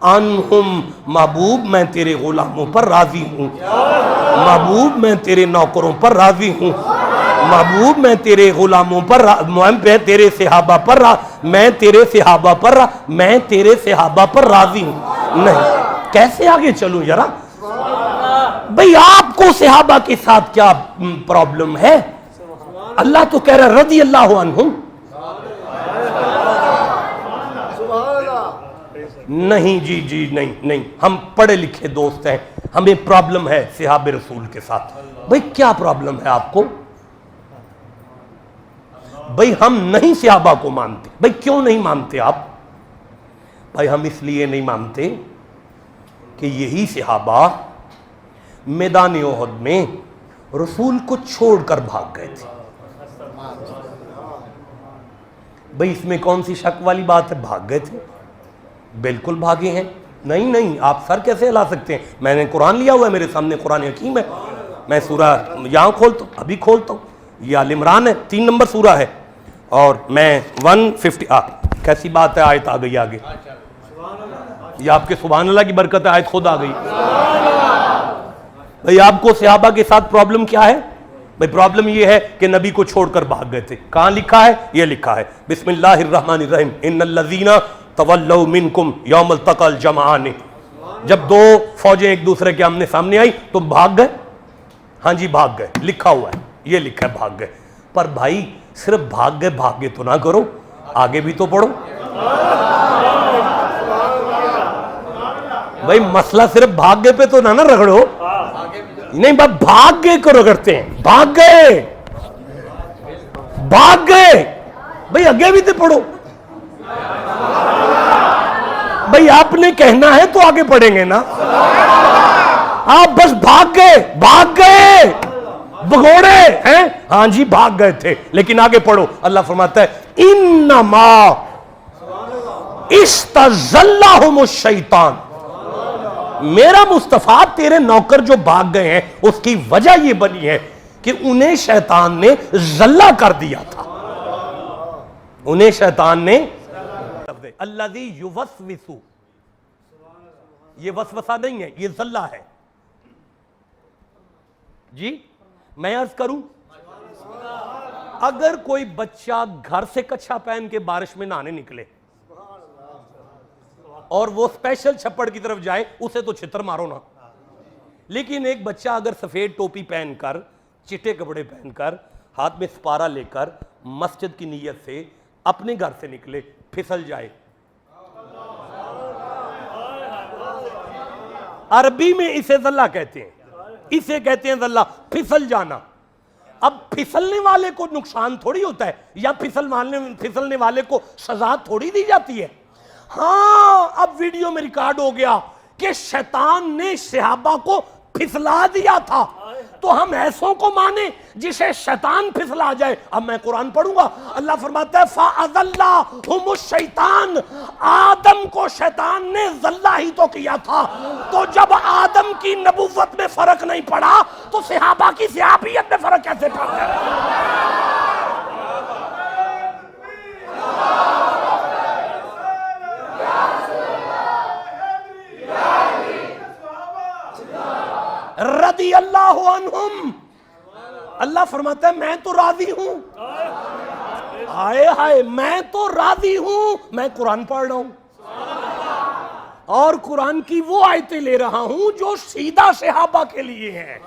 انہم محبوب میں تیرے غلاموں پر راضی ہوں، محبوب میں تیرے نوکروں پر راضی ہوں، محبوب میں تیرے غلاموں پر میں تیرے صحابہ پر میں تیرے صحابہ پر راضی ہوں۔ نہیں، کیسے آگے چلوں ذرا؟ بھئی آپ کو صحابہ کے ساتھ کیا پرابلم ہے؟ اللہ تو کہہ رہا رضی اللہ عنہم۔ نہیں جی نہیں، ہم پڑھے لکھے دوست ہیں، ہمیں پرابلم ہے صحابہ رسول کے ساتھ۔ بھئی کیا پرابلم ہے آپ کو؟ بھئی ہم نہیں صحابہ کو مانتے۔ بھئی کیوں نہیں مانتے آپ؟ بھئی ہم اس لیے نہیں مانتے کہ یہی صحابہ میدان احد میں رسول کو چھوڑ کر بھاگ گئے تھے۔ بھئی اس میں کون سی شک والی بات ہے؟ بھاگ گئے تھے، بالکل بھاگے ہیں۔ نہیں، آپ سر کیسے ہلا سکتے ہیں؟ میں نے قرآن لیا ہوا ہے، میرے سامنے قرآن حکیم ہے، میں سورہ یہاں کھولتا ہوں، ابھی کھولتا ہوں، یہ آل عمران ہے، 3 نمبر سورہ ہے، اور میں 150 کیسی بات ہے، آیت آ گئی آگے، یہ آپ کے سبحان اللہ کی برکت ہے، آیت خود آ گئی۔ بھئی آپ کو صحابہ کے ساتھ پرابلم کیا ہے؟ بھئی پرابلم یہ ہے کہ نبی کو چھوڑ کر بھاگ گئے تھے۔ کہاں لکھا ہے؟ یہ لکھا ہے بسم اللہ الرحمن الرحیم، ان الذین تولوا منکم یوم التقى الجمعان۔ جب دو فوجیں ایک دوسرے کے آمنے سامنے آئی تو بھاگ گئے؟ ہاں جی بھاگ گئے، لکھا ہوا ہے، یہ لکھا ہے بھاگ گئے۔ پر بھائی صرف بھاگ گئے تو نہ کرو، آگے بھی تو پڑھو۔ بھائی مسئلہ صرف بھاگ گئے پہ تو نہ رگڑو، نہیں بھاگ گئے کو رگڑتے ہیں، بھاگ گئے، بھئی آگے بھی تو پڑھو۔ بھئی آپ نے کہنا ہے تو آگے پڑھیں گے نا، آپ بس بھاگ گئے بگوڑے ہیں، ہاں جی بھاگ گئے تھے، لیکن آگے پڑھو۔ اللہ فرماتا ہے انما استزلهم الشیطان، میرا مصطفیٰ تیرے نوکر جو بھاگ گئے ہیں اس کی وجہ یہ بنی ہے کہ انہیں شیطان نے ذلہ کر دیا تھا، انہیں شیطان نے الذی یوسوس، یہ وسوسہ نہیں ہے، یہ ذلہ ہے۔ جی میں عرض کروں، اگر کوئی بچہ گھر سے کچھا پہن کے بارش میں نہانے نکلے اور وہ اسپیشل چھپڑ کی طرف جائے، اسے تو چھتر مارو نا، لیکن ایک بچہ اگر سفید ٹوپی پہن کر، چٹے کپڑے پہن کر، ہاتھ میں سپارہ لے کر مسجد کی نیت سے اپنے گھر سے نکلے، پھسل جائے، عربی میں اسے ذلہ کہتے ہیں، اسے کہتے ہیں ذلہ، پھسل جانا۔ اب پھسلنے والے کو نقصان تھوڑی ہوتا ہے، یا پھسلنے والے کو سزا تھوڑی دی جاتی ہے۔ ہاں اب ویڈیو میں ریکارڈ ہو گیا کہ شیطان نے صحابہ کو پھسلا دیا تھا، تو ہم ایسوں کو مانیں جسے شیطان پھسلا جائے۔ اب میں قرآن پڑھوں گا، اللہ فرماتا ہے فَأَذَلَّهُمُ الشَّيْطَانُ، آدم کو شیطان نے ذلہ ہی تو کیا تھا، تو جب آدم کی نبوت میں فرق نہیں پڑا تو صحابہ کی صحابیت میں فرق کیسے پڑ گیا؟ رضی اللہ عنہم، اللہ فرماتا ہے میں تو راضی ہوں، ہائے میں تو راضی ہوں، میں قرآن پڑھ رہا ہوں اور قرآن کی وہ آیتیں لے رہا ہوں جو سیدھا صحابہ کے لیے ہیں،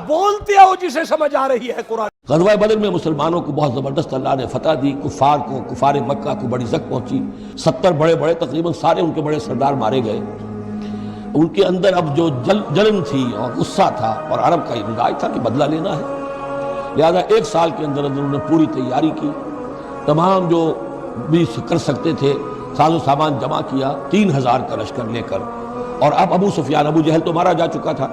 بولتے ہو جسے سمجھ آ رہی ہے قرآن۔ غزوہ بدر میں مسلمانوں کو بہت زبردست اللہ نے فتح دی، کفار مکہ کو بڑی زک پہنچی، 70 بڑے تقریباً سارے ان کے بڑے سردار مارے گئے۔ ان کے اندر اب جو جلن تھی اور غصہ تھا، اور عرب کا یہ مزاج تھا کہ بدلہ لینا ہے، لہذا 1 سال کے اندر انہوں نے پوری تیاری کی، تمام جو بھی کر سکتے تھے ساز و سامان جمع کیا، 3000 کا لشکر لے کر۔ اور اب ابو سفیان، ابو جہل تو مارا جا چکا تھا،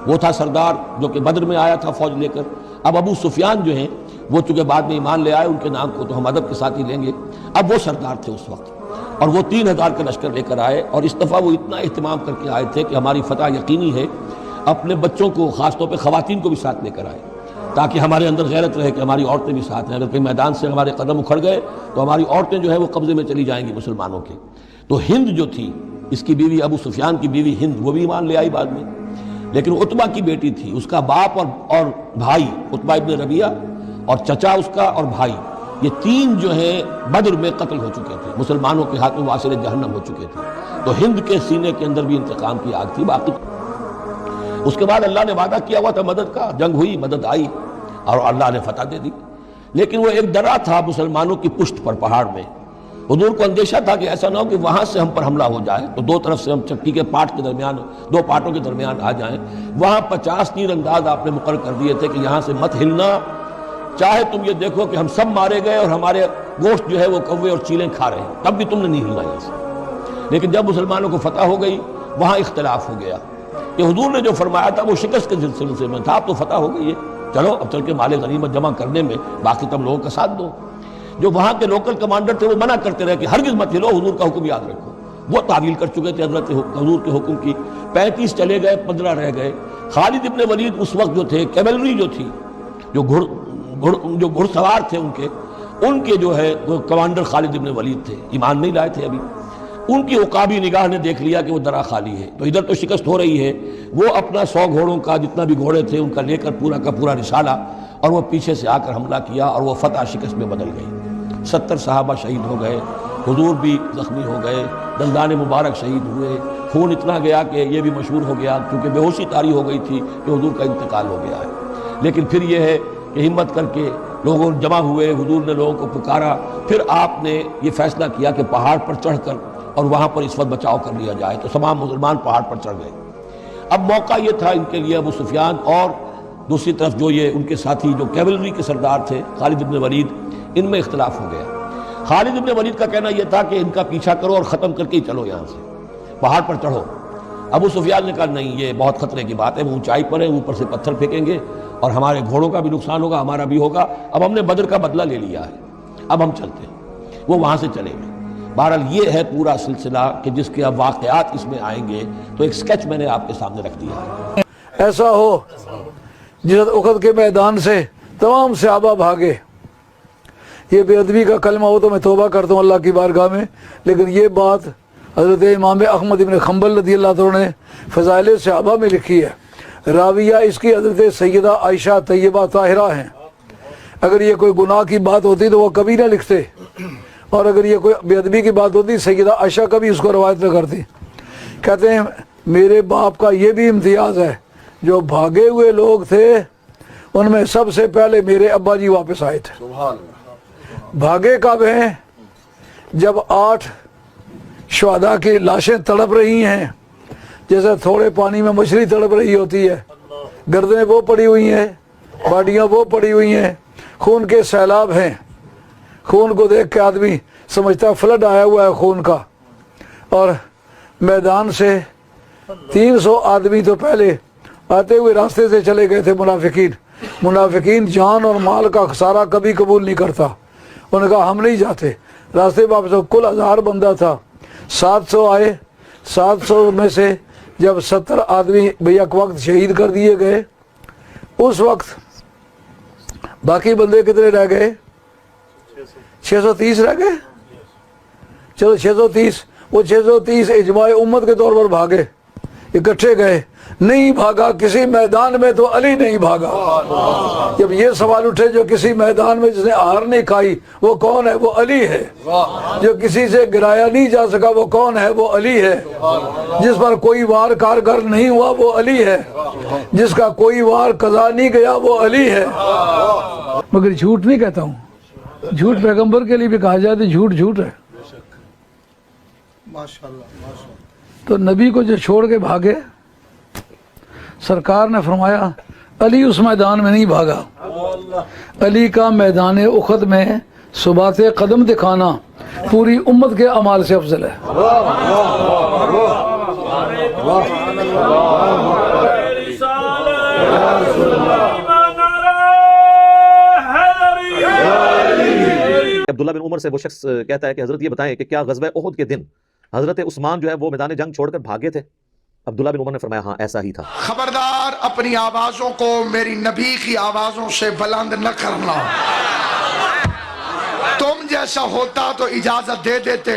وہ تھا سردار جو کہ بدر میں آیا تھا فوج لے کر، اب ابو سفیان جو ہیں وہ چونکہ بعد میں ایمان لے آئے، ان کے نام کو تو ہم ادب کے ساتھ ہی لیں گے، اب وہ سردار تھے اس وقت، اور وہ 3000 کا لشکر لے کر آئے، اور اس دفعہ وہ اتنا اہتمام کر کے آئے تھے کہ ہماری فتح یقینی ہے، اپنے بچوں کو خاص طور پہ خواتین کو بھی ساتھ لے کر آئے تاکہ ہمارے اندر غیرت رہے کہ ہماری عورتیں بھی ساتھ ہیں، اگر کہیں میدان سے ہمارے قدم اکھڑ گئے تو ہماری عورتیں جو ہے وہ قبضے میں چلی جائیں گی مسلمانوں کے۔ تو ہند جو تھی اس کی بیوی ابو سفیان کی بیوی ہند وہ بھی ایمان لے آئی بعد میں، لیکن عتبہ کی بیٹی تھی، اس کا باپ اور بھائی عتبہ ابن ربیعہ اور چچا اس کا اور بھائی، یہ تین جو ہے بدر میں قتل ہو چکے تھے، مسلمانوں کے ہاتھ میں واصل جہنم ہو چکے تھے، تو ہند کے سینے کے اندر بھی انتقام کی آگ تھی باقی۔ اس کے بعد اللہ نے وعدہ کیا ہوا تھا مدد کا، جنگ ہوئی، مدد آئی اور اللہ نے فتح دے دی، لیکن وہ ایک ڈرا تھا مسلمانوں کی پشت پر پہاڑ میں۔ حضور کو اندیشہ تھا کہ ایسا نہ ہو کہ وہاں سے ہم پر حملہ ہو جائے تو دو طرف سے ہم چکی کے پاٹ کے درمیان، دو پاٹوں کے درمیان آ جائیں۔ وہاں 50 تیر انداز آپ نے مقرر کر دیے تھے کہ یہاں سے مت ہلنا، چاہے تم یہ دیکھو کہ ہم سب مارے گئے اور ہمارے گوشت جو ہے وہ کوے اور چیلیں کھا رہے ہیں، تب بھی تم نے نہیں ہلنا یہاں سے۔ لیکن جب مسلمانوں کو فتح ہو گئی وہاں اختلاف ہو گیا کہ حضور نے جو فرمایا تھا وہ شکست کے سلسلے میں تھا، اب تو فتح ہو گئی ہے، چلو اب چل کے مال غنیمت جمع کرنے میں باقی تم لوگوں کا ساتھ دو۔ جو وہاں کے لوکل کمانڈر تھے وہ منع کرتے رہے کہ ہرگز مت ہلو، حضور کا حکم یاد رکھو۔ وہ تعویل کر چکے تھے حضرت حضور کے حکم کی۔ 35 چلے گئے، 15 رہ گئے۔ خالد ابن ولید اس وقت جو تھے، کیولری جو تھی، جو گھڑ سوار تھے ان کے جو ہے وہ کمانڈر خالد ابن ولید تھے، ایمان نہیں لائے تھے ابھی۔ ان کی عقابی نگاہ نے دیکھ لیا کہ وہ درا خالی ہے، تو ادھر تو شکست ہو رہی ہے، وہ اپنا 100 گھوڑوں کا جتنا بھی گھوڑے تھے ان کا لے کر پورا کا پورا رسالہ، اور وہ پیچھے سے آ کر حملہ کیا اور وہ فتح شکست میں بدل گئی۔ 70 صحابہ شہید ہو گئے، حضور بھی زخمی ہو گئے، دندان مبارک شہید ہوئے، خون اتنا گیا کہ یہ بھی مشہور ہو گیا کیونکہ بے ہوشی طاری ہو گئی تھی کہ حضور کا انتقال ہو گیا ہے۔ لیکن پھر یہ ہے کہ ہمت کر کے لوگوں جمع ہوئے، حضور نے لوگوں کو پکارا، پھر آپ نے یہ فیصلہ کیا کہ پہاڑ پر چڑھ کر اور وہاں پر اس وقت بچاؤ کر لیا جائے، تو تمام مسلمان پہاڑ پر چڑھ گئے۔ اب موقع یہ تھا ان کے لیے، ابو سفیان اور دوسری طرف جو یہ ان کے ساتھی جو کیولری کے سردار تھے خالد ابن ولید، ان میں اختلاف ہو گیا۔ خالد ابن ولید کا کہنا یہ تھا کہ ان کا پیچھا کرو اور ختم کر کے ہی چلو، یہاں سے پہاڑ پر چڑھو۔ ابو سفیان نے کہا نہیں، یہ بہت خطرے کی بات ہے، وہ اونچائی پر ہے، اوپر سے پتھر پھینکیں گے اور ہمارے گھوڑوں کا بھی نقصان ہوگا، ہمارا بھی ہوگا، اب ہم نے بدر کا بدلہ لے لیا ہے، اب ہم چلتے ہیں۔ وہ وہاں سے چلے گئے۔ بہرحال یہ ہے پورا سلسلہ کہ جس کے اب واقعات اس میں آئیں گے، تو ایک سکیچ میں نے آپ کے سامنے رکھ دیا ہے۔ ایسا ہو جس احد کے میدان سے تمام صحابہ بھاگے، یہ بے ادبی کا کلمہ ہو تو میں توبہ کرتا ہوں اللہ کی بارگاہ میں، لیکن یہ بات حضرت امام احمد ابن حنبل رضی اللہ عنہ نے فضائل صحابہ میں لکھی ہے۔ راویہ اس کی حضرت سیدہ عائشہ طیبہ طاہرہ ہیں۔ اگر یہ کوئی گناہ کی بات ہوتی تو وہ کبھی نہ لکھتے، اور اگر یہ کوئی بے ادبی کی بات ہوتی سیدہ عائشہ کبھی اس کو روایت نہ کرتی۔ کہتے ہیں میرے باپ کا یہ بھی امتیاز ہے، جو بھاگے ہوئے لوگ تھے ان میں سب سے پہلے میرے ابا جی واپس آئے تھے۔ بھاگے کب ہیں؟ جب 8 شہداء کی لاشیں تڑپ رہی ہیں، جیسے تھوڑے پانی میں مچھلی تڑپ رہی ہوتی ہے، گردنیں وہ پڑی ہوئی ہیں، باڈیاں وہ پڑی ہوئی ہیں، خون کے سیلاب ہیں، خون کو دیکھ کے آدمی سمجھتا فلڈ آیا ہوا ہے خون کا۔ اور میدان سے 300 آدمی تو پہلے آتے ہوئے راستے سے چلے گئے تھے منافقین جان اور مال کا خسارہ کبھی قبول نہیں کرتا، انہوں نے کہا ہم نہیں جاتے۔ راستے واپس کل 1000 بندہ تھا، 700 آئے، 700 میں سے جب 70 آدمی بیک وقت شہید کر دیے گئے، اس وقت باقی بندے کتنے رہ گئے؟ 630 رہ گئے۔ چلو 630، وہ 630 اجماع امت کے طور پر بھاگے، اکٹھے گئے، نہیں بھاگا کسی میدان میں تو علی نہیں بھاگا۔ جب یہ سوال اٹھے جو کسی میدان میں جس نے ہار نہیں کھائی وہ کون ہے؟ وہ علی ہے۔ جو کسی سے گرایا نہیں جا سکا وہ کون ہے؟ وہ علی ہے۔ جس پر کوئی وار کارگر نہیں ہوا وہ علی ہے۔ جس کا کوئی وار قضا نہیں گیا وہ علی ہے۔ مگر جھوٹ نہیں کہتا ہوں، جھوٹ پیغمبر کے لیے بھی کہا جائے تو جھوٹ ہے۔ تو نبی کو جو چھوڑ کے بھاگے، سرکار نے فرمایا علی اس میدان میں نہیں بھاگا، علی کا میدان احد میں ثبات قدم دکھانا پوری امت کے اعمال سے افضل ہے۔ عبداللہ بن عمر سے وہ شخص کہتا ہے کہ حضرت یہ بتائیں کہ کیا غزوہ احد کے دن حضرت عثمان جو ہے وہ میدان جنگ چھوڑ کر بھاگے تھے؟ عبداللہ بن عمر نے فرمایا ہاں ایسا ہی تھا۔ خبردار اپنی آوازوں کو میری نبی کی آوازوں سے بلند نہ کرنا، تم جیسا ہوتا تو اجازت دے دیتے۔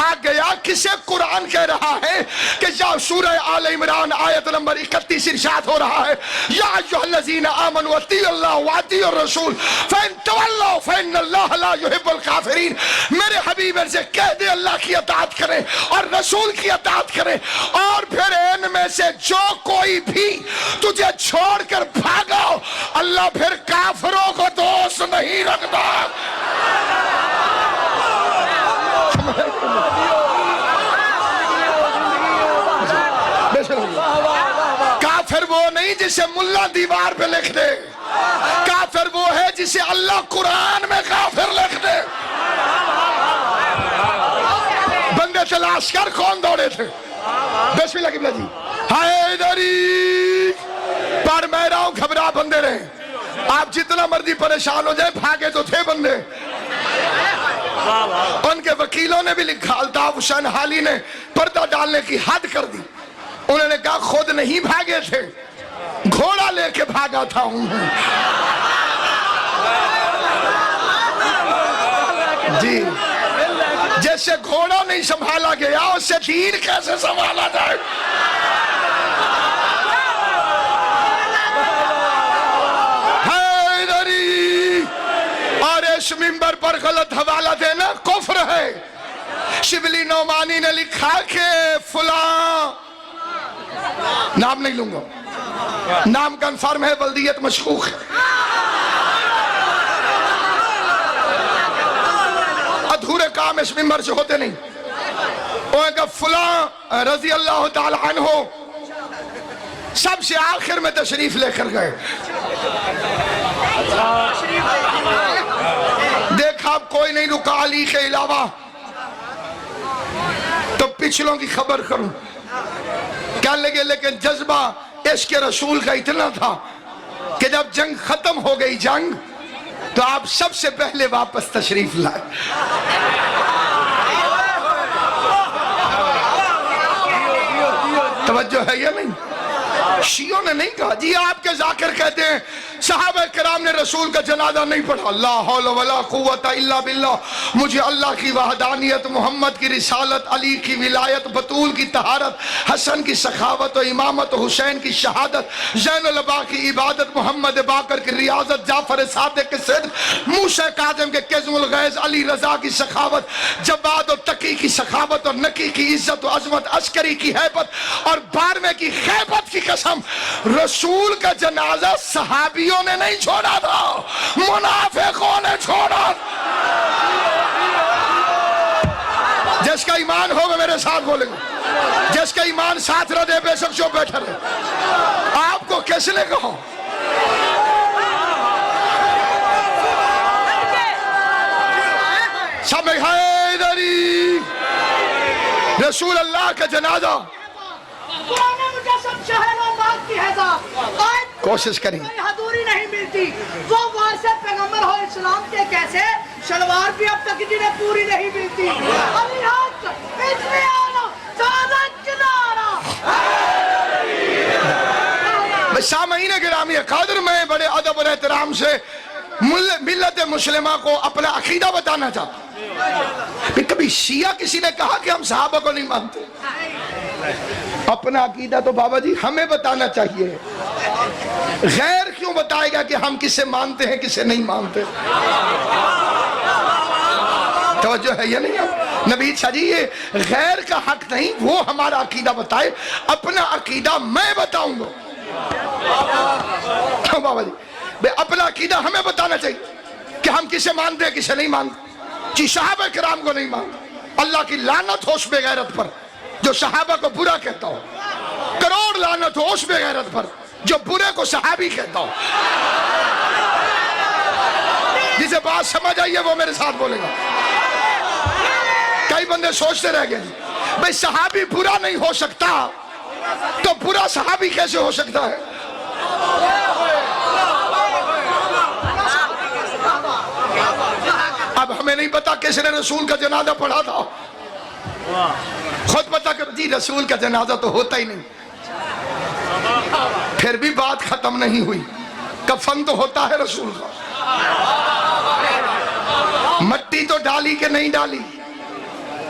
بھاگ گیا. کسے قرآن کہہ رہا ہے کہ یا سورہ آل عمران آیت نمبر 31 ارشاد ہو رہا ہے یا ایھا الذین آمنوا اطیعوا اللہ واطیعوا الرسول فإن تولوا فإن اللہ لا يحب الکافرین. میرے حبیب سے کہہ دے اللہ کی اطاعت کریں اور رسول کی اطاعت کریں, اور پھر ان میں سے جو کوئی بھی تجھے چھوڑ کر بھاگا اللہ پھر کافروں کو دوست نہیں رکھتا. کافر وہ نہیں جسے ملا دیوار پہ لکھ دے, کافر وہ ہے جسے اللہ قرآن میں کافر لکھ دے. بندے تلاش کر کون دوڑے تھے. بسم اللہ قبلہ جی. حیدری پر میں رہا ہوں, گھبرا بندے رہے. آپ جتنا مرضی پریشان ہو جائے, بھاگے تو تھے بندے. ان کے وکیلوں نے بھی لکھا, الطاف حسین حالی نے پردہ ڈالنے کی حد کر دی. انہوں نے کہا خود نہیں بھاگے تھے, گھوڑا لے کے بھاگا تھا ہوں. جی جیسے گھوڑا نہیں سنبھالا گیا اس سے دین کیسے سنبھالا جائے. حیدری, اور اس منبر پر غلط حوالہ دینا کفر ہے. شبلی نعمانی نے لکھا کہ فلاں, نام نہیں لوں گا, نام کنفرم ہے, بلدیت مشکوک ہے, ادھورے کام اس منبر سے ہوتے نہیں. انہوں نے فلاں رضی اللہ تعالی عنہ سب سے آخر میں تشریف لے کر گئے. دیکھا اب کوئی نہیں رکا علی کے علاوہ, تو پچھلوں کی خبر کروں. کہنے لگے لیکن جذبہ عشق رسول کا اتنا تھا کہ جب جنگ ختم ہو گئی جنگ, تو آپ سب سے پہلے واپس تشریف لائے. توجہ ہے یا نہیں؟ شیعوں نے نہیں کہا جی آپ کے ذاکر کہتے ہیں صحابہ کرام نے رسول کا جنازہ نہیں پڑھا. لا حول ولا قوت الا باللہ. مجھے اللہ کی وحدانیت, محمد کی رسالت, علی کی ولایت, بطول کی طہارت, حسن کی سخاوت و امامت, حسین کی شہادت, زین العبا کی عبادت, محمد باقر کی ریاضت, جعفر صادق کے صدق, موسیٰ کاظم کے کظم الغیظ, علی رضا کی سخاوت, جواد و تقی کی سخاوت اور نقی کی عزت و عظمت, عسکری کی ہیبت اور بارہویں کی خیبت کی قسم, رسول کا جنازہ صحابیوں نے نہیں چھوڑا تھا, منافقوں نے چھوڑا. جس کا ایمان ہوگا میرے ساتھ بولے گا, جس کا ایمان ساتھ رہ دے بے شک جو بیٹھا رہے. آپ کو کس نے کہا سب حیدری رسول اللہ کا جنازہ کوشش کریں حضوری نہیں ملتی. وہ وارث پیغمبر ہو اسلام کے کیسے, شلوار بھی اب تک جنہیں پوری نہیں ملتی. علی حق اتنے آنا سعادت کنارا. سامعین گرامی قادر, میں بڑے ادب اور احترام سے ملت مسلمہ کو اپنا عقیدہ بتانا چاہتا ہوں. کبھی شیعہ کسی نے کہا کہ ہم صحابہ کو نہیں مانتے. اپنا عقیدہ تو بابا جی ہمیں بتانا چاہیے, غیر کیوں بتائے گا کہ ہم کسے مانتے ہیں کسے نہیں مانتے. توجہ ہے یا نہیں؟ نبی شاہ جی یہ غیر کا حق نہیں, وہ ہمارا عقیدہ بتائے, اپنا عقیدہ میں بتاؤں گا. بابا جی اپنا عقیدہ ہمیں بتانا چاہیے کہ ہم کسے مانتے ہیں کسے نہیں مانتے. جی صحابہ کرام کو نہیں مانتے. اللہ کی لعنت ہو اس بے غیرت پر جو صحابہ کو برا کہتا ہو, کروڑ لعنت ہو اس بے غیرت پر جو برے کو صحابی کہتا ہو. جسے بات سمجھ آئیے وہ میرے ساتھ بولے گا. کئی بندے سوچتے رہ گئے بھئی صحابی برا نہیں ہو سکتا تو برا صحابی کیسے ہو سکتا ہے. اب ہمیں نہیں پتا کس نے رسول کا جنازہ پڑھا تھا, خود پتا کر. جی رسول کا جنازہ تو ہوتا ہی نہیں. پھر بھی بات ختم نہیں ہوئی. کفن تو ہوتا ہے رسول کا, مٹی تو ڈالی کہ نہیں ڈالی,